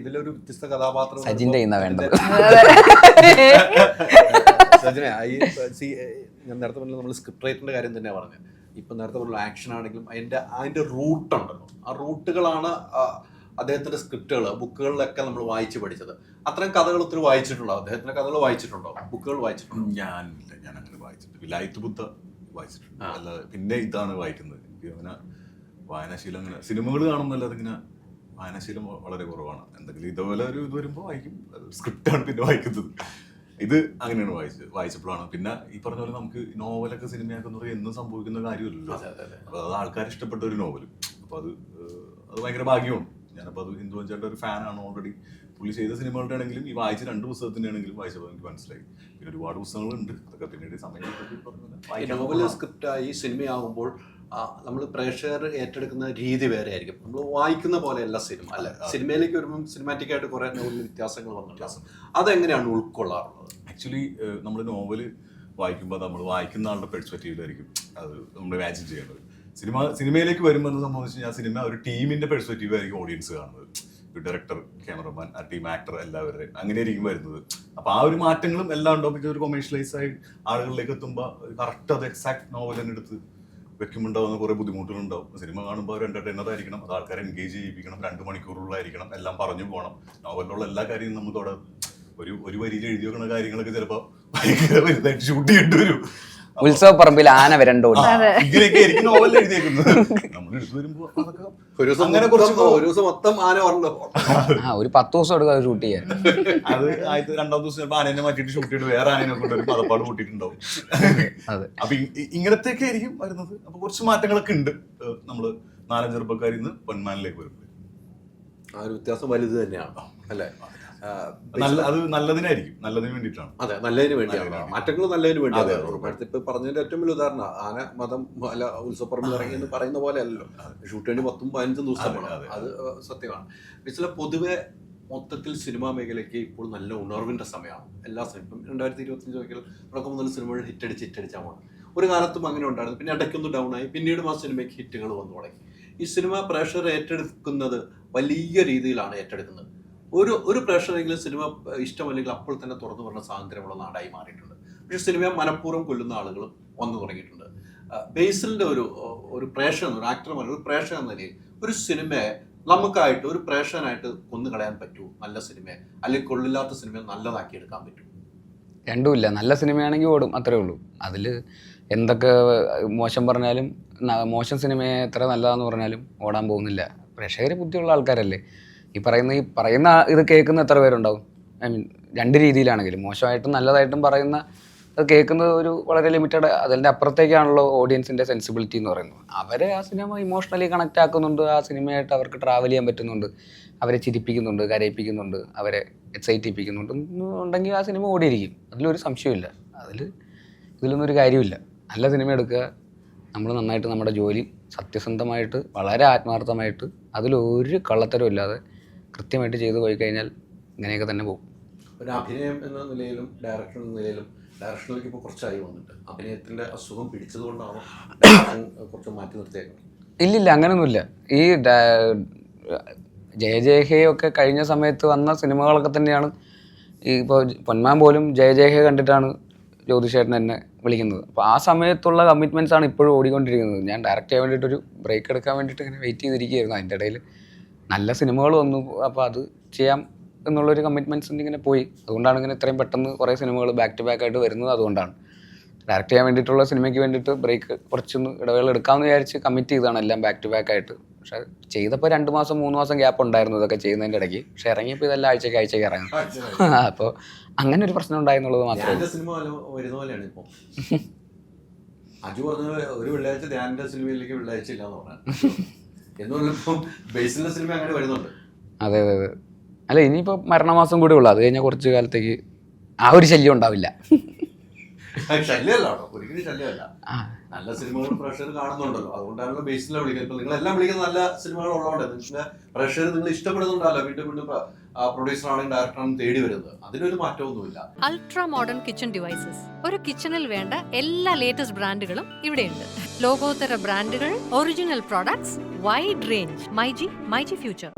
ഇതിലൊരു വ്യത്യസ്ത കഥാപാത്രം സജിന്റെ വേണ്ടത്. സജിനെ ഞാൻ നേരത്തെ പറഞ്ഞ നമ്മൾ സ്ക്രിപ്റ്റ് റൈറ്ററിന്റെ കാര്യം തന്നെയാണ് പറഞ്ഞത്. ഇപ്പം നേരത്തെ പറഞ്ഞ ആക്ഷൻ ആണെങ്കിലും അതിന്റെ റൂട്ടുണ്ടല്ലോ, ആ റൂട്ടുകളാണ് അദ്ദേഹത്തിന്റെ സ്ക്രിപ്റ്റുകൾ ബുക്കുകളിലൊക്കെ നമ്മൾ വായിച്ച് പഠിച്ചത്. അത്തരം കഥകൾ ഒത്തിരി വായിച്ചിട്ടുണ്ടോ? അദ്ദേഹത്തിന്റെ കഥകൾ വായിച്ചിട്ടുണ്ടോ? ബുക്കുകൾ വായിച്ചിട്ടുണ്ടോ? ഞാൻ അങ്ങനെ വായിച്ചിട്ടുണ്ട്. വിലായത്ത് ബുദ്ധ വായിച്ചിട്ടുണ്ട്, അല്ലാതെ പിന്നെ ഇതാണ് വായിക്കുന്നത്. എനിക്ക് അങ്ങനെ വായനാശീലം അങ്ങനെ സിനിമകൾ കാണുന്നല്ലാതെ ഇങ്ങനെ വായനാശീലം വളരെ കുറവാണ്. എന്തെങ്കിലും ഇതുപോലെ ഒരു ഇത് വരുമ്പോൾ വായിക്കും. സ്ക്രിപ്റ്റാണ് പിന്നെ വായിക്കുന്നത്. ഇത് അങ്ങനെയാണ് വായിച്ചപ്പോഴാണ്. പിന്നെ ഈ പറഞ്ഞ പോലെ നമുക്ക് നോവലൊക്കെ സിനിമയാക്കുന്നത് എന്നും സംഭവിക്കുന്ന കാര്യമല്ലല്ലോ. അപ്പോൾ അത് ആൾക്കാർ ഇഷ്ടപ്പെട്ട ഒരു നോവലും, അപ്പോൾ അത് ഭയങ്കര ഭാഗ്യമാണ്. ഞാനപ്പോൾ അത് ഇന്ദു ചേട്ടൻ്റെ ഒരു ഫാനാണ് ഓൾറെഡി. പുള്ളി ചെയ്ത സിനിമകളുടെ ആണെങ്കിലും ഈ വായിച്ച 2 പുസ്തകത്തിൻ്റെ ആണെങ്കിലും വായിച്ചപ്പോൾ എനിക്ക് മനസ്സിലായി. പിന്നെ ഒരുപാട് പുസ്തകങ്ങളുണ്ട്, അതൊക്കെ പിന്നീട് സമയം നോവൽ സ്ക്രിപ്റ്റായി സിനിമയാകുമ്പോൾ നമ്മൾ പ്രേക്ഷകർ ഏറ്റെടുക്കുന്ന രീതി വേറെ ആയിരിക്കും. നമ്മൾ വായിക്കുന്ന പോലെയല്ല സിനിമ അല്ലെ. സിനിമയിലേക്ക് വരുമ്പോൾ സിനിമാറ്റിക് ആയിട്ട് കുറെ നോവലിൽ വ്യത്യാസങ്ങൾ വന്നിട്ടുണ്ട്. അതെങ്ങനെയാണ് ഉൾക്കൊള്ളാറുള്ളത്? ആക്ച്വലി നമ്മൾ നോവൽ വായിക്കുമ്പോൾ നമ്മൾ വായിക്കുന്ന ആളുടെ പെർസ്പെക്റ്റീവിലായിരിക്കും അത് നമ്മൾ ഇമാജിൻ ചെയ്യേണ്ടത്. സിനിമയിലേക്ക് വരുമ്പോൾ എന്ന് സംബന്ധിച്ച് ഞാൻ സിനിമ ഒരു ടീമിന്റെ പെർസ്പെക്റ്റീവ് ആയിരിക്കും ഓഡിയൻസ് കാണുന്നത്. ഡയറക്ടർ, ക്യാമറമാൻ, ആ ടീം ആക്ടർ എല്ലാവരുടെയും അങ്ങനെ ആയിരിക്കും വരുന്നത്. അപ്പോൾ ആ ഒരു മാറ്റങ്ങളും എല്ലാം ഉണ്ടാവും. പിന്നെ ഒരു കൊമേഴ്ഷ്യലൈസ് ആയി ആളുകളിലേക്ക് എത്തുമ്പോൾ കറക്റ്റ് അത് എക്സാക്ട് നോവൽ തന്നെ എടുത്ത് വെക്കുമ്പോണ്ടാവുന്ന കുറേ ബുദ്ധിമുട്ടുകളുണ്ടാവും. സിനിമ കാണുമ്പോൾ ഒരു എന്റർടൈനർ ആയിരിക്കണം, അത് ആൾക്കാരെ എൻഗേജ് ചെയ്യിപ്പിക്കണം, 2 മണിക്കൂറുള്ളായിരിക്കണം, എല്ലാം പറഞ്ഞു പോകണം. നോവലിലുള്ള എല്ലാ കാര്യവും നമുക്ക് അവിടെ ഒരു വരിയിൽ എഴുതി വെക്കുന്ന കാര്യങ്ങളൊക്കെ ചിലപ്പോൾ ഭയങ്കര വലുതായിട്ട് ഷൂട്ട് ചെയ്യേണ്ടി വരും. ഉത്സവ പറമ്പിൽ ആന വരണ്ടോ ഇങ്ങനെയൊക്കെ ആയിരിക്കും നോവലിൽ എഴുതിയേക്കുന്നത്. നമ്മൾ എടുത്തു വരുമ്പോൾ ഒരു ദിവസം മൊത്തം ആന പറഞ്ഞോ, ഒരു 10 ദിവസം എടുക്കും ഷൂട്ട് ചെയ്യാൻ. അത് ആദ്യത്തെ 2ാം ദിവസം ചിലപ്പോൾ ആനേനെ മാറ്റിയിട്ട് ഷൂട്ട് ചെയ്തിട്ട് വേറെ ആനേനെ കൊണ്ടുവരും, പതപ്പാട് കൂട്ടിയിട്ടുണ്ടാവും. അപ്പൊ ഇങ്ങനത്തെയൊക്കെ ആയിരിക്കും വരുന്നത്. അപ്പൊ കുറച്ച് മാറ്റങ്ങളൊക്കെ ഉണ്ട്. നമ്മള് 4 ചെറുപ്പക്കാരിൽ നിന്ന് പൊന്മാനിലേക്ക് വരുമ്പോൾ ആ ഒരു വ്യത്യാസം വലുത് തന്നെയാണ് അല്ലേ? അത് നല്ലതിനായിരിക്കും, നല്ലതിന് വേണ്ടിയിട്ടാണ്. അതെ, നല്ലതിന് വേണ്ടിയാണ്. മാറ്റങ്ങൾ നല്ലതിന് വേണ്ടിയാണ്. ഇപ്പൊ പറഞ്ഞതിന്റെ ഏറ്റവും വലിയ ഉദാഹരണം ആന മതം അല്ല ഉത്സവപ്പറമ്പിൽ ഇറങ്ങി എന്ന് പറയുന്ന പോലെ അല്ലല്ലോ. ഷൂട്ട് വേണ്ടി 10-15 ദിവസം വേണം. അത് സത്യമാണ്. ചില പൊതുവെ മൊത്തത്തിൽ സിനിമാ മേഖലയ്ക്ക് ഇപ്പോൾ നല്ല ഉണർവിന്റെ സമയമാണ്. എല്ലാ സിനിമയും 2025 തുടക്കം മുതൽ സിനിമകൾ ഹിറ്റടിച്ചാൽ പോകണം. ഒരു കാലത്തും അങ്ങനെ ഉണ്ടായിരുന്നു, പിന്നെ ഇടയ്ക്കൊന്ന് ഡൗൺ ആയി, പിന്നീട് ആ സിനിമയ്ക്ക് ഹിറ്റുകൾ വന്നു തുടങ്ങി. ഈ സിനിമ പ്രേക്ഷകർ ഏറ്റെടുക്കുന്നത് വലിയ രീതിയിലാണ് ഏറ്റെടുക്കുന്നത്. ഒരു പ്രേക്ഷകരെങ്കിലും സിനിമ ഇഷ്ടമല്ലെങ്കിൽ അപ്പോൾ തന്നെ തുറന്നു പറഞ്ഞ സ്വാതന്ത്ര്യമുള്ള നാടായി മാറിയിട്ടുണ്ട്. പക്ഷേ സിനിമയെ മനഃപൂർവ്വം കൊല്ലുന്ന ആളുകളും വന്നു തുടങ്ങിയിട്ടുണ്ട്. ബേസിലിന്റെ ഒരു പ്രേക്ഷകൻ, ഒരു ആക്ടർ, ഒരു പ്രേക്ഷകൻ എന്ന നിലയിൽ ഒരു സിനിമയെ നമുക്കായിട്ട് ഒരു പ്രേക്ഷകനായിട്ട് കൊന്നു കളയാൻ പറ്റുമോ? നല്ല സിനിമയെ അല്ലെങ്കിൽ കൊള്ളില്ലാത്ത സിനിമയെ നല്ലതാക്കി എടുക്കാൻ പറ്റും? രണ്ടുമില്ല. നല്ല സിനിമയാണെങ്കിൽ ഓടും, അത്രേ ഉള്ളൂ. അതിൽ എന്തൊക്കെ മോശം പറഞ്ഞാലും, മോശം സിനിമയെ എത്ര നല്ലതാന്ന് പറഞ്ഞാലും ഓടാൻ പോകുന്നില്ല. പ്രേക്ഷകർ ബുദ്ധിയുള്ള ആൾക്കാരല്ലേ. ഈ പറയുന്ന ഇത് കേൾക്കുന്ന എത്ര പേരുണ്ടാവും? ഐ മീൻ 2 രീതിയിലാണെങ്കിലും മോശമായിട്ടും നല്ലതായിട്ടും പറയുന്ന അത് കേൾക്കുന്നത് ഒരു വളരെ ലിമിറ്റഡ്, അതിൻ്റെ അപ്പുറത്തേക്കാണല്ലോ ഓഡിയൻസിൻ്റെ സെൻസിബിലിറ്റി എന്ന് പറയുന്നത്. അവരെ ആ സിനിമ ഇമോഷണലി കണക്റ്റ് ആക്കുന്നുണ്ട്, ആ സിനിമയായിട്ട് അവർക്ക് ട്രാവൽ ചെയ്യാൻ പറ്റുന്നുണ്ട്, അവരെ ചിരിപ്പിക്കുന്നുണ്ട്, കരയിപ്പിക്കുന്നുണ്ട്, അവരെ എക്സൈറ്റ് ചെയ്യിപ്പിക്കുന്നുണ്ട് ഉണ്ടെങ്കിൽ ആ സിനിമ ഓടിയിരിക്കും. അതിലൊരു സംശയമില്ല. ഇതിലൊന്നും ഒരു കാര്യമില്ല. നല്ല സിനിമ എടുക്കുക, നമ്മൾ നന്നായിട്ട് നമ്മുടെ ജോലി സത്യസന്ധമായിട്ട് വളരെ ആത്മാർത്ഥമായിട്ട് അതിലൊരു കള്ളത്തരവും ഇല്ലാതെ കൃത്യമായിട്ട് ചെയ്തു പോയി കഴിഞ്ഞാൽ ഇങ്ങനെയൊക്കെ തന്നെ പോകും. ഒരു അഭിനയം എന്ന നിലയിലും ഡയറക്ടർ എന്ന നിലയിലും ഡയറക്ഷനിലേക്ക് ഇപ്പോൾ കുറച്ചായി വന്നിട്ട് അഭിനയത്തിൻ്റെ അസുഖം പിടിച്ചതുകൊണ്ടാണോ കുറച്ച് മാറ്റി നിർത്തിയേക്കുന്നത്? ഇല്ലില്ല, അങ്ങനെയൊന്നുമില്ല. ഈ ജയജയഹയൊക്കെ കഴിഞ്ഞ സമയത്ത് വന്ന സിനിമകളൊക്കെ തന്നെയാണ്. ഈ ഇപ്പോൾ പൊന്മാൻ പോലും ജയജയഹ കണ്ടിട്ടാണ് ജ്യോതിഷേട്ടൻ എന്നെ വിളിക്കുന്നത്. അപ്പോൾ ആ സമയത്തുള്ള കമ്മിറ്റ്മെൻറ്റ്സ് ആണ് ഇപ്പോഴും ഓടിക്കൊണ്ടിരിക്കുന്നത്. ഞാൻ ഡയറക്റ്റ് ചെയ്യാൻ വേണ്ടിയിട്ടൊരു ബ്രേക്ക് എടുക്കാൻ വേണ്ടിയിട്ട് ഇങ്ങനെ വെയിറ്റ് ചെയ്തിരിക്കുകയായിരുന്നു. അതിൻ്റെ ഇടയിൽ നല്ല സിനിമകൾ വന്നു, അപ്പോൾ അത് ചെയ്യാം എന്നുള്ളൊരു കമ്മിറ്റ്മെൻറ്റ്സിൻ്റെ ഇങ്ങനെ പോയി. അതുകൊണ്ടാണ് ഇങ്ങനെ ഇത്രയും പെട്ടെന്ന് കുറേ സിനിമകൾ ബാക്ക് ടു ബാക്ക് ആയിട്ട് വരുന്നത്. അതുകൊണ്ടാണ് ഡയറക്റ്റ് ചെയ്യാൻ വേണ്ടിയിട്ടുള്ള സിനിമയ്ക്ക് വേണ്ടിയിട്ട് ബ്രേക്ക് കുറച്ചൊന്ന് ഇടവേള എടുക്കാമെന്ന് വിചാരിച്ച് കമ്മിറ്റ് ചെയ്തതാണ് എല്ലാം ബാക്ക് ടു ബാക്ക് ആയിട്ട്. പക്ഷേ ചെയ്തപ്പോൾ 2 മാസം 3 മാസം ഗ്യാപ്പ് ഉണ്ടായിരുന്നു ഇതൊക്കെ ചെയ്യുന്നതിൻ്റെ ഇടയ്ക്ക്. പക്ഷേ ഇറങ്ങിയപ്പോൾ ഇതെല്ലാം ആഴ്ചയ്ക്ക് ഇറങ്ങും. അപ്പോൾ അങ്ങനെ ഒരു പ്രശ്നം ഉണ്ടായെന്നുള്ളത് മാത്രമേ. സിനിമ വരുന്ന പോലെയാണ് ഇപ്പോൾ. അജു പറഞ്ഞ ഒരു വെള്ളിയാഴ്ച ധ്യാനിന്റെ സിനിമയിലേക്ക് വെള്ളിയാഴ്ച ഇല്ലാന്ന് പറഞ്ഞു എന്നുള്ളപ്പം ബേസിലെ സിനിമ അങ്ങനെ വരുന്നുണ്ട്. അതെ. അല്ല, ഇനിയിപ്പോൾ മരണമാസം കൂടെ ഉള്ളു. അത് കഴിഞ്ഞാൽ കുറച്ച് കാലത്തേക്ക് ആ ഒരു ശല്യം ഉണ്ടാവില്ല. ശല്യമല്ല, ഒരിക്കലും ശല്യമല്ല. നല്ല സിനിമകൾ പ്രേക്ഷകർ കാണുന്നുണ്ടല്ലോ, അതുകൊണ്ടാണല്ലോ ബേസിലെ വിളിക്കുന്നത്. ഇപ്പൊ നിങ്ങളെല്ലാം വിളിക്കുന്ന നല്ല സിനിമകൾ ഉള്ളതുകൊണ്ട് നിങ്ങളുടെ പ്രേക്ഷകർ നിങ്ങൾ ഇഷ്ടപ്പെടുന്നുണ്ടല്ലോ, വീണ്ടും പ്രൊഡ്യൂസർ ആണെങ്കിൽ ഡയറക്ടറാണെന്ന് തേടി വരുന്നത്. അതിനൊരു മാറ്റമൊന്നുമില്ല. അൾട്രാ മോഡേൺ കിച്ചൺ ഡിവൈസസ്, ഒരു കിച്ചണിൽ വേണ്ട എല്ലാ ലേറ്റസ്റ്റ് ബ്രാൻഡുകളും ഇവിടെയുണ്ട്. ലോകോത്തര ബ്രാൻഡുകൾ, original products, wide range. MyG future.